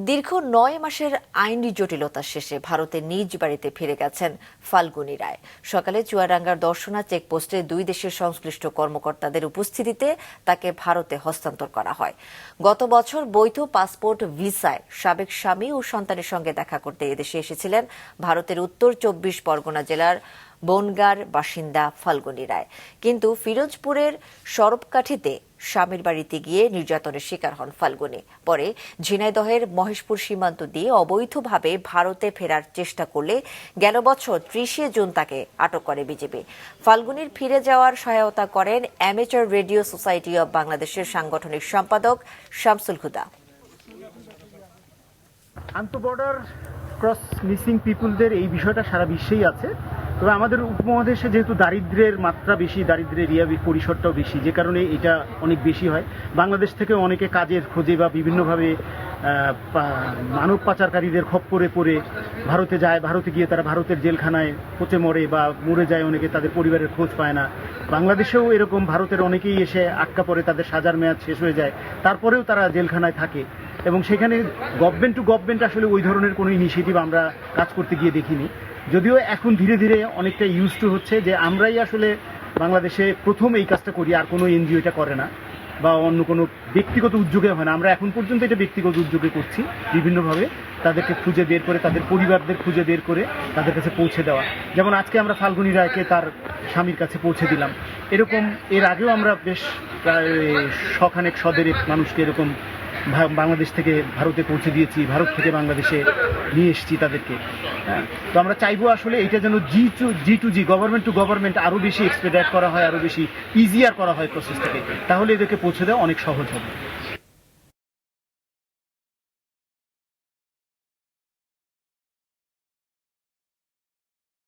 দীর্ঘ ৯ মাসের আইনি জটিলতা শেষে ভারতের নিজ বাড়িতে ফিরে গেছেন ফাল্গুনী রায়। সকালে চুয়াডাঙ্গার দর্শনা চেকপোস্টে দুই দেশের সংশ্লিষ্ট কর্মকর্তাদের উপস্থিতিতে তাকে ভারতে হস্তান্তর করা হয়। গত বছর বৈধ পাসপোর্ট ভিসায় সাবেক স্বামী ও সন্তানের সঙ্গে দেখা করতে এদেশে এসেছিলেন ভারতের উত্তর ২৪ পরগনা জেলার বনগাঁর বাসিন্দা ফাল্গুনী রায়। কিন্তু ফিরোজপুরের সরবকাঠিতে স্বামীর বাড়িতে গিয়ে নির্যাতনের শিকার হন ফাল্গুনী। পরে ঝিনাইদহের মহেশপুর সীমান্ত দিয়ে অবৈধভাবে ভারতে ফেরার চেষ্টা করলে গেল বছর ৩০ জুন তাকে আটক করে বিজেপি। ফাল্গুনীর ফিরে যাওয়ার সহায়তা করেন অ্যামেচার রেডিও সোসাইটি অব বাংলাদেশের সাংগঠনিক সম্পাদক শামসুল হুদা। আন্তঃবর্ডার ক্রস মিসিং পিপুলদের এই বিষয়টা সারা বিশ্বেই আছে। তবে আমাদের উপমহাদেশে যেহেতু দারিদ্র্যের মাত্রা বেশি, দারিদ্র্যের পরিসরটাও বেশি, যে কারণে এটা অনেক বেশি হয়। বাংলাদেশ থেকে অনেকে কাজের খোঁজে বা বিভিন্নভাবে মানব পাচারকারীদের খপ্পরে পড়ে ভারতে যায়। ভারতে গিয়ে তারা ভারতের জেলখানায় পচে মরে বা মরে যায়, অনেকে তাদের পরিবারের খোঁজ পায় না। বাংলাদেশেও এরকম ভারতের অনেকেই এসে আটকা পড়ে, তাদের সাজার মেয়াদ শেষ হয়ে যায়, তারপরেও তারা জেলখানায় থাকে। এবং সেখানে গভর্নমেন্ট টু গভর্নমেন্ট আসলে ওই ধরনের কোনো ইনিশিয়েটিভ আমরা কাজ করতে গিয়ে দেখিনি। যদিও এখন ধীরে ধীরে অনেকটা ইউজ টু হচ্ছে যে আমরাই আসলে বাংলাদেশে প্রথম এই কাজটা করি, আর কোনো এনজিও এটা করে না বা অন্য কোনো ব্যক্তিগত উদ্যোগে হয় না। আমরা এখন পর্যন্ত এটা ব্যক্তিগত উদ্যোগে করছি, বিভিন্নভাবে তাদেরকে খুঁজে বের করে, তাদের পরিবারদের খুঁজে বের করে তাদের কাছে পৌঁছে দেওয়া। যেমন আজকে আমরা ফাল্গুনী রায়কে তার স্বামীর কাছে পৌঁছে দিলাম। এরকম এর আগেও আমরা বেশ প্রায় শখানেক শদেরেক মানুষকে এরকম বাংলাদেশ থেকে ভারতে পৌঁছে দিয়েছি, ভারত থেকে বাংলাদেশে নিয়ে এসেছি তাদেরকে। হ্যাঁ, তো আমরা চাইবো আসলে এটা যেন G to G, government to government আরও বেশি এক্সপেডিট করা হয়, আরও বেশি ইজিয়ার করা হয় প্রসেসটাকে, তাহলে এদেরকে পৌঁছে দেওয়া অনেক সহজ হবে।